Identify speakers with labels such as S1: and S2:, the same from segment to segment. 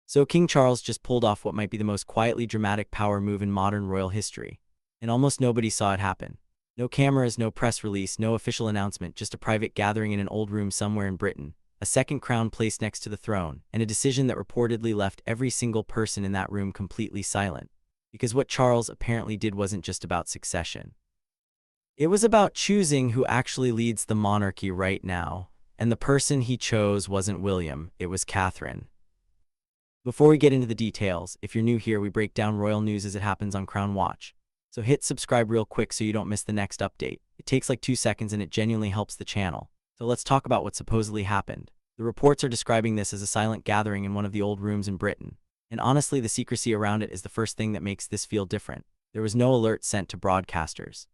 S1: So King Charles just pulled off what might be the most quietly dramatic power move in modern royal history. And almost nobody saw it happen. No cameras, no press release, no official announcement, just a private gathering in an old room somewhere in Britain, a second crown placed next to the throne, and a decision that reportedly left every single person in that room completely silent. Because what Charles apparently did wasn't just about succession. It was about choosing who actually leads the monarchy right now, and the person he chose wasn't William, it was Catherine. Before we get into the details, if you're new here, we break down royal news as it happens on Crown Watch. So hit subscribe real quick so you don't miss the next update. It takes like 2 seconds and it genuinely helps the channel. So let's talk about what supposedly happened. The reports are describing this as a silent gathering in one of the old rooms in Britain. And honestly, the secrecy around it is the first thing that makes this feel different. There was no alert sent to broadcasters.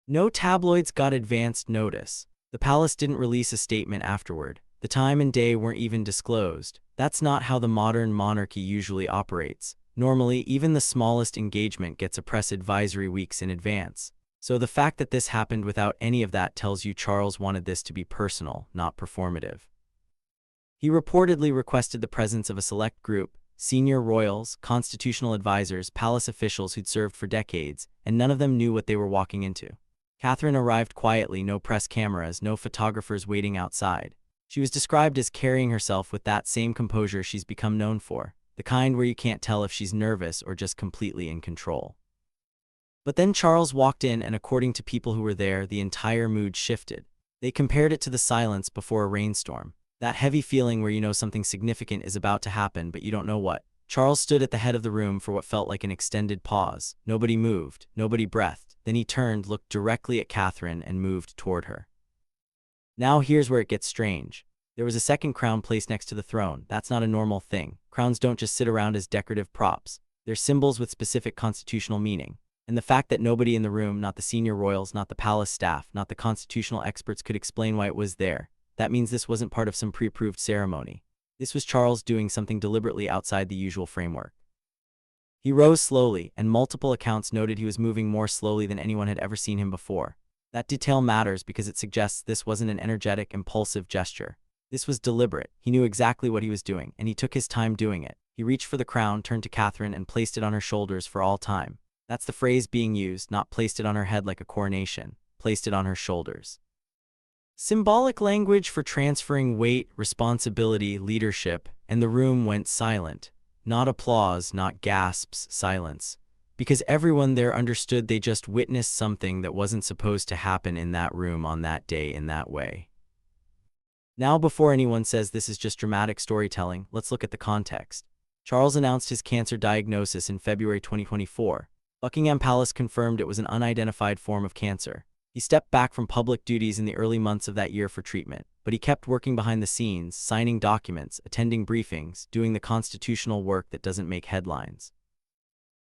S1: No tabloids got advanced notice. The palace didn't release a statement afterward. The time and day weren't even disclosed. That's not how the modern monarchy usually operates. Normally, even the smallest engagement gets a press advisory weeks in advance. So the fact that this happened without any of that tells you Charles wanted this to be personal, not performative. He reportedly requested the presence of a select group, senior royals, constitutional advisors, palace officials who'd served for decades, and none of them knew what they were walking into. Catherine arrived quietly, no press cameras, no photographers waiting outside. She was described as carrying herself with that same composure she's become known for, the kind where you can't tell if she's nervous or just completely in control. But then Charles walked in, and according to people who were there, the entire mood shifted. They compared it to the silence before a rainstorm. That heavy feeling where you know something significant is about to happen, but you don't know what. Charles stood at the head of the room for what felt like an extended pause. Nobody moved, nobody breathed. Then he turned, looked directly at Catherine, and moved toward her. Now here's where it gets strange. There was a second crown placed next to the throne. That's not a normal thing. Crowns don't just sit around as decorative props. They're symbols with specific constitutional meaning. And the fact that nobody in the room, not the senior royals, not the palace staff, not the constitutional experts, could explain why it was there, that means this wasn't part of some pre-approved ceremony. This was Charles doing something deliberately outside the usual framework. He rose slowly, and multiple accounts noted he was moving more slowly than anyone had ever seen him before. That detail matters because it suggests this wasn't an energetic, impulsive gesture. This was deliberate. He knew exactly what he was doing, and he took his time doing it. He reached for the crown, turned to Catherine, and placed it on her shoulders for all time. That's the phrase being used, not placed it on her head like a coronation, placed it on her shoulders. Symbolic language for transferring weight, responsibility, leadership, and the room went silent. Not applause, not gasps, silence. Because everyone there understood they just witnessed something that wasn't supposed to happen in that room on that day in that way. Now, before anyone says this is just dramatic storytelling, let's look at the context. Charles announced his cancer diagnosis in February 2024. Buckingham Palace confirmed it was an unidentified form of cancer. He stepped back from public duties in the early months of that year for treatment, but he kept working behind the scenes, signing documents, attending briefings, doing the constitutional work that doesn't make headlines.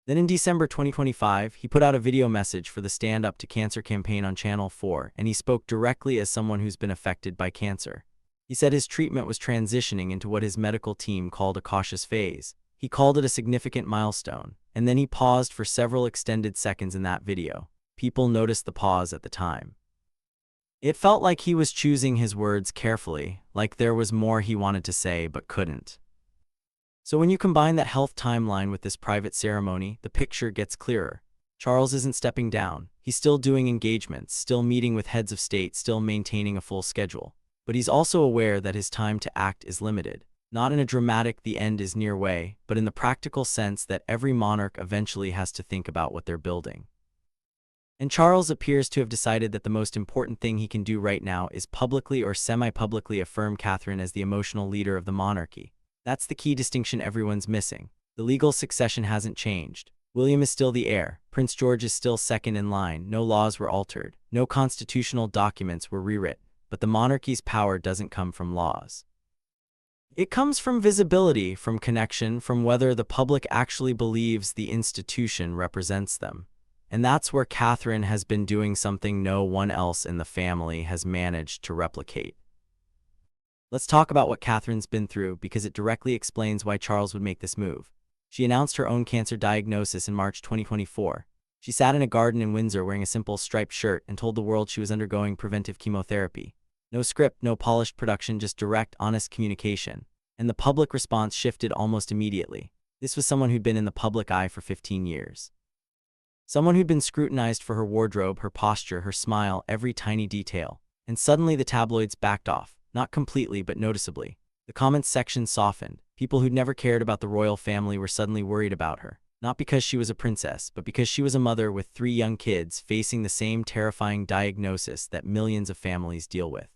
S1: Then in December 2025, he put out a video message for the Stand Up to Cancer campaign on Channel 4, and he spoke directly as someone who's been affected by cancer. He said his treatment was transitioning into what his medical team called a cautious phase. He called it a significant milestone, and then he paused for several extended seconds in that video. People noticed the pause at the time. It felt like he was choosing his words carefully, like there was more he wanted to say but couldn't. So when you combine that health timeline with this private ceremony, the picture gets clearer. Charles isn't stepping down. He's still doing engagements, still meeting with heads of state, still maintaining a full schedule. But he's also aware that his time to act is limited. Not in a dramatic the end is near way, but in the practical sense that every monarch eventually has to think about what they're building. And Charles appears to have decided that the most important thing he can do right now is publicly or semi-publicly affirm Catherine as the emotional leader of the monarchy. That's the key distinction everyone's missing. The legal succession hasn't changed. William is still the heir. Prince George is still second in line. No laws were altered. No constitutional documents were rewritten. But the monarchy's power doesn't come from laws. It comes from visibility, from connection, from whether the public actually believes the institution represents them. And that's where Catherine has been doing something no one else in the family has managed to replicate. Let's talk about what Catherine's been through because it directly explains why Charles would make this move. She announced her own cancer diagnosis in March 2024. She sat in a garden in Windsor wearing a simple striped shirt and told the world she was undergoing preventive chemotherapy. No script, no polished production, just direct, honest communication. and the public response shifted almost immediately. This was someone who'd been in the public eye for 15 years. Someone who'd been scrutinized for her wardrobe, her posture, her smile, every tiny detail. And suddenly the tabloids backed off, not completely but noticeably. The comments section softened. People who'd never cared about the royal family were suddenly worried about her. Not because she was a princess, but because she was a mother with 3 young kids facing the same terrifying diagnosis that millions of families deal with.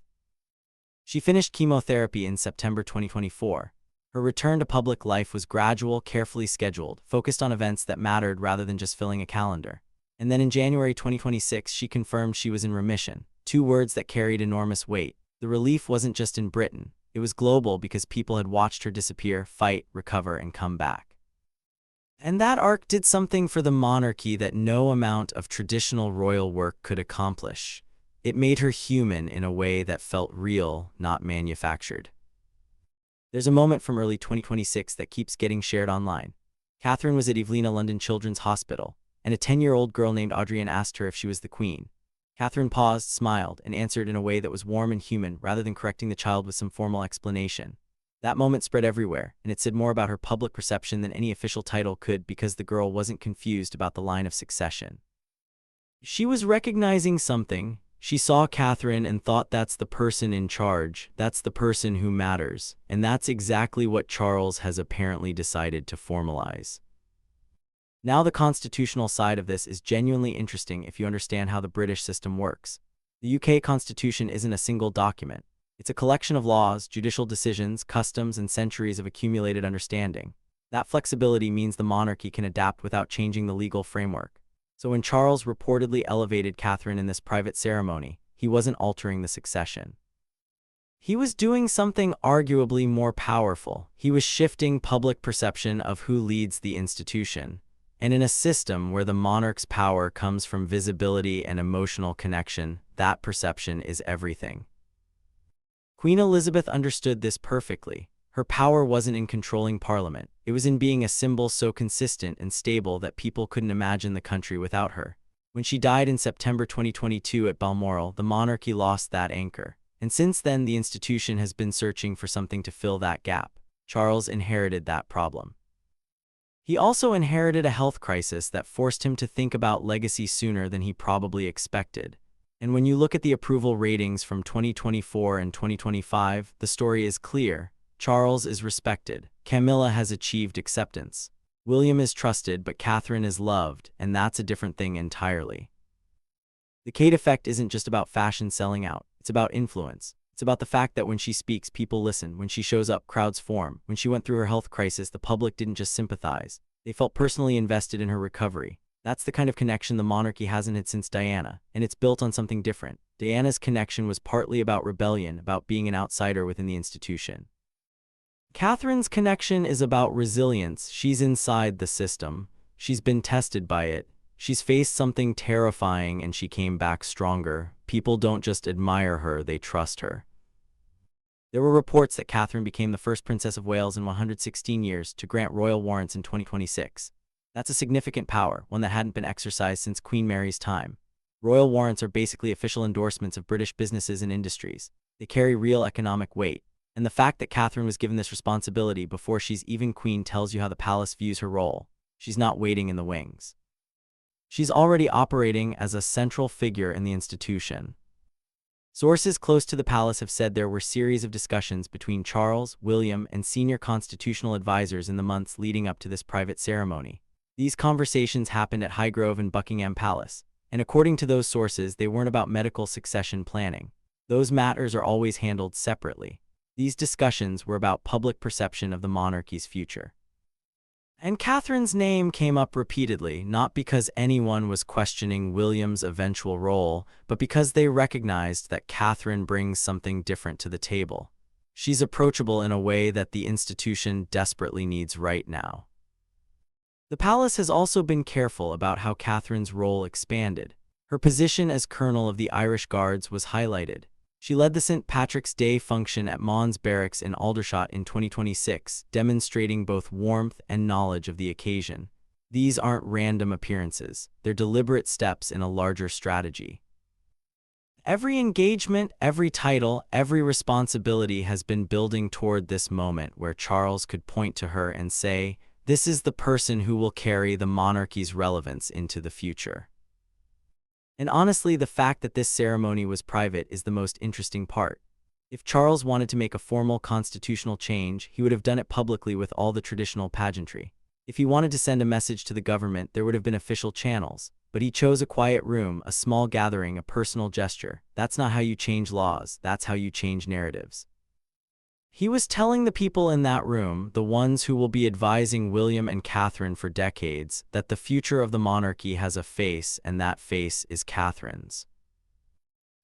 S1: She finished chemotherapy in September 2024. Her return to public life was gradual, carefully scheduled, focused on events that mattered rather than just filling a calendar. And then in January 2026, she confirmed she was in remission, 2 words that carried enormous weight. The relief wasn't just in Britain, it was global because people had watched her disappear, fight, recover, and come back. And that arc did something for the monarchy that no amount of traditional royal work could accomplish. It made her human in a way that felt real, not manufactured. There's a moment from early 2026 that keeps getting shared online. Catherine was at Evelina London Children's Hospital, and a 10-year-old girl named Adrienne asked her if she was the Queen. Catherine paused, smiled, and answered in a way that was warm and human rather than correcting the child with some formal explanation. That moment spread everywhere, and it said more about her public perception than any official title could because the girl wasn't confused about the line of succession. She was recognizing something. She saw Catherine and thought, that's the person in charge, that's the person who matters, and that's exactly what Charles has apparently decided to formalize. Now the constitutional side of this is genuinely interesting if you understand how the British system works. The UK Constitution isn't a single document. It's a collection of laws, judicial decisions, customs, and centuries of accumulated understanding. That flexibility means the monarchy can adapt without changing the legal framework. So when Charles reportedly elevated Catherine in this private ceremony, he wasn't altering the succession. He was doing something arguably more powerful. He was shifting public perception of who leads the institution. And in a system where the monarch's power comes from visibility and emotional connection, that perception is everything. Queen Elizabeth understood this perfectly. Her power wasn't in controlling Parliament. It was in being a symbol so consistent and stable that people couldn't imagine the country without her. When she died in September 2022 at Balmoral, the monarchy lost that anchor. And since then, the institution has been searching for something to fill that gap. Charles inherited that problem. He also inherited a health crisis that forced him to think about legacy sooner than he probably expected. And when you look at the approval ratings from 2024 and 2025, the story is clear. Charles is respected. Camilla has achieved acceptance. William is trusted, but Catherine is loved, and that's a different thing entirely. The Kate effect isn't just about fashion selling out. It's about influence. It's about the fact that when she speaks, people listen. When she shows up, crowds form. When she went through her health crisis, the public didn't just sympathize. They felt personally invested in her recovery. That's the kind of connection the monarchy hasn't had since Diana, and it's built on something different. Diana's connection was partly about rebellion, about being an outsider within the institution. Catherine's connection is about resilience. She's inside the system. She's been tested by it. She's faced something terrifying and she came back stronger. People don't just admire her, they trust her. There were reports that Catherine became the first Princess of Wales in 116 years to grant royal warrants in 2026. That's a significant power, one that hadn't been exercised since Queen Mary's time. Royal warrants are basically official endorsements of British businesses and industries. They carry real economic weight. And the fact that Catherine was given this responsibility before she's even queen tells you how the palace views her role. She's not waiting in the wings. She's already operating as a central figure in the institution. Sources close to the palace have said there were series of discussions between Charles, William, and senior constitutional advisors in the months leading up to this private ceremony. These conversations happened at Highgrove and Buckingham Palace, and according to those sources, they weren't about medical succession planning. Those matters are always handled separately. These discussions were about public perception of the monarchy's future. And Catherine's name came up repeatedly, not because anyone was questioning William's eventual role, but because they recognized that Catherine brings something different to the table. She's approachable in a way that the institution desperately needs right now. The palace has also been careful about how Catherine's role expanded. Her position as Colonel of the Irish Guards was highlighted. She led the St. Patrick's Day function at Mons Barracks in Aldershot in 2026, demonstrating both warmth and knowledge of the occasion. These aren't random appearances. They're deliberate steps in a larger strategy. Every engagement, every title, every responsibility has been building toward this moment where Charles could point to her and say, "This is the person who will carry the monarchy's relevance into the future." And honestly, the fact that this ceremony was private is the most interesting part. If Charles wanted to make a formal constitutional change, he would have done it publicly with all the traditional pageantry. If he wanted to send a message to the government, there would have been official channels. But he chose a quiet room, a small gathering, a personal gesture. That's not how you change laws, that's how you change narratives. He was telling the people in that room, the ones who will be advising William and Catherine for decades, that the future of the monarchy has a face, and that face is Catherine's.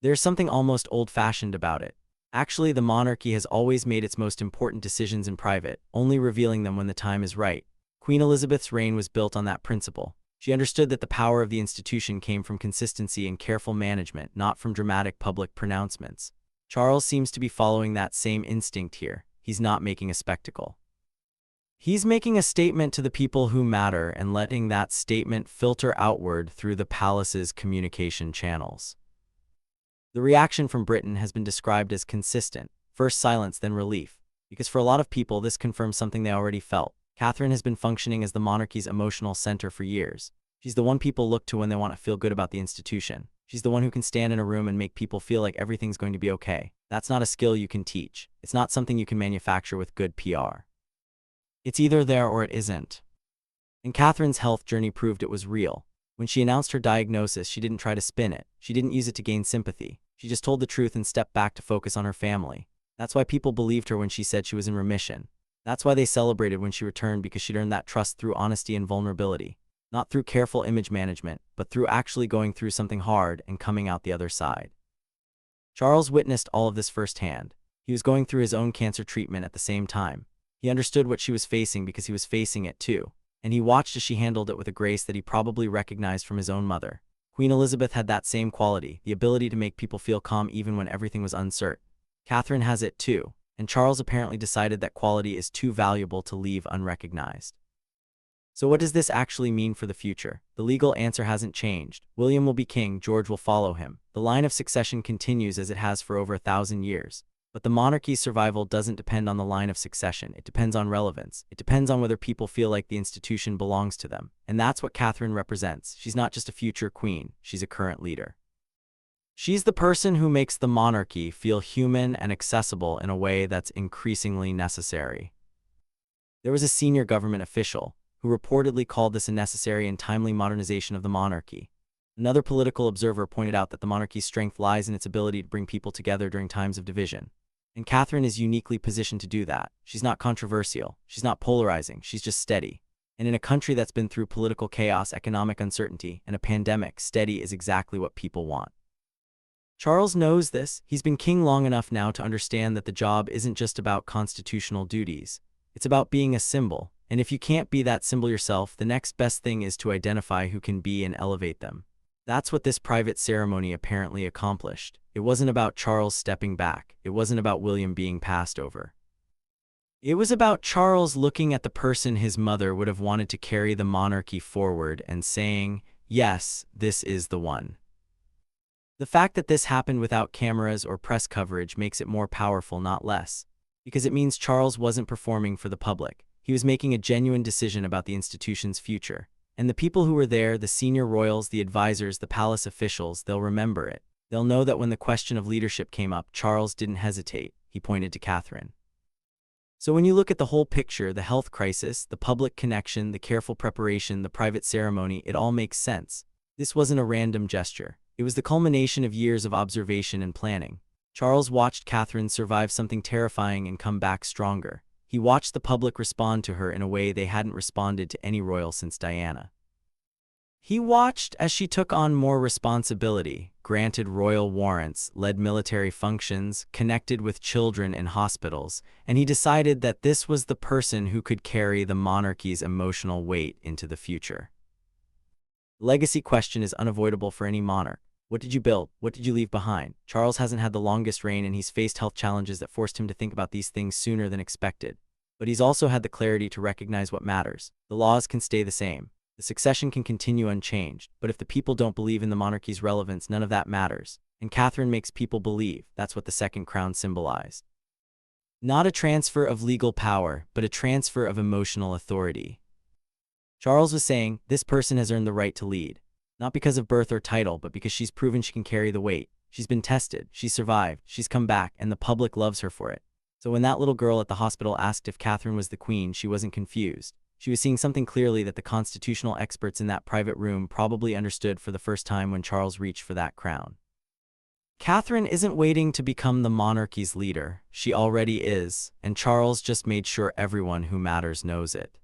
S1: There's something almost old-fashioned about it. Actually, the monarchy has always made its most important decisions in private, only revealing them when the time is right. Queen Elizabeth's reign was built on that principle. She understood that the power of the institution came from consistency and careful management, not from dramatic public pronouncements. Charles seems to be following that same instinct here. He's not making a spectacle. He's making a statement to the people who matter and letting that statement filter outward through the palace's communication channels. The reaction from Britain has been described as consistent, first silence, then relief, because for a lot of people this confirms something they already felt. Catherine has been functioning as the monarchy's emotional center for years. She's the one people look to when they want to feel good about the institution. She's the one who can stand in a room and make people feel like everything's going to be okay. That's not a skill you can teach. It's not something you can manufacture with good PR. It's either there or it isn't. And Catherine's health journey proved it was real. When she announced her diagnosis, she didn't try to spin it. She didn't use it to gain sympathy. She just told the truth and stepped back to focus on her family. That's why people believed her when she said she was in remission. That's why they celebrated when she returned, because she'd earned that trust through honesty and vulnerability. Not through careful image management, but through actually going through something hard and coming out the other side. Charles witnessed all of this firsthand. He was going through his own cancer treatment at the same time. He understood what she was facing because he was facing it too. And he watched as she handled it with a grace that he probably recognized from his own mother. Queen Elizabeth had that same quality, the ability to make people feel calm even when everything was uncertain. Catherine has it too. And Charles apparently decided that quality is too valuable to leave unrecognized. So what does this actually mean for the future? The legal answer hasn't changed. William will be king, George will follow him. The line of succession continues as it has for over 1,000 years. But the monarchy's survival doesn't depend on the line of succession. It depends on relevance. It depends on whether people feel like the institution belongs to them. And that's what Catherine represents. She's not just a future queen, she's a current leader. She's the person who makes the monarchy feel human and accessible in a way that's increasingly necessary. There was a senior government official who reportedly called this a necessary and timely modernization of the monarchy. Another political observer pointed out that the monarchy's strength lies in its ability to bring people together during times of division. And Catherine is uniquely positioned to do that. She's not controversial, she's not polarizing, she's just steady. And in a country that's been through political chaos, economic uncertainty, and a pandemic, steady is exactly what people want. Charles knows this. He's been king long enough now to understand that the job isn't just about constitutional duties. It's about being a symbol. And if you can't be that symbol yourself, the next best thing is to identify who can be and elevate them. That's what this private ceremony apparently accomplished. It wasn't about Charles stepping back. It wasn't about William being passed over. It was about Charles looking at the person his mother would have wanted to carry the monarchy forward and saying, "Yes, this is the one." The fact that this happened without cameras or press coverage makes it more powerful, not less. Because it means Charles wasn't performing for the public. He was making a genuine decision about the institution's future. And the people who were there, the senior royals, the advisors, the palace officials, they'll remember it. They'll know that when the question of leadership came up, Charles didn't hesitate. He pointed to Catherine. So when you look at the whole picture, the health crisis, the public connection, the careful preparation, the private ceremony, it all makes sense. This wasn't a random gesture. It was the culmination of years of observation and planning. Charles watched Catherine survive something terrifying and come back stronger. He watched the public respond to her in a way they hadn't responded to any royal since Diana. He watched as she took on more responsibility, granted royal warrants, led military functions, connected with children in hospitals, and he decided that this was the person who could carry the monarchy's emotional weight into the future. The legacy question is unavoidable for any monarch. What did you build? What did you leave behind? Charles hasn't had the longest reign, and he's faced health challenges that forced him to think about these things sooner than expected. But he's also had the clarity to recognize what matters. The laws can stay the same. The succession can continue unchanged, but if the people don't believe in the monarchy's relevance, none of that matters. and Catherine makes people believe that's what the second crown symbolized. Not a transfer of legal power, but a transfer of emotional authority. Charles was saying, this person has earned the right to lead. Not because of birth or title, but because she's proven she can carry the weight. She's been tested, she's survived, she's come back, and the public loves her for it. So when that little girl at the hospital asked if Catherine was the queen, she wasn't confused. She was seeing something clearly that the constitutional experts in that private room probably understood for the first time when Charles reached for that crown. Catherine isn't waiting to become the monarchy's leader. She already is, and Charles just made sure everyone who matters knows it.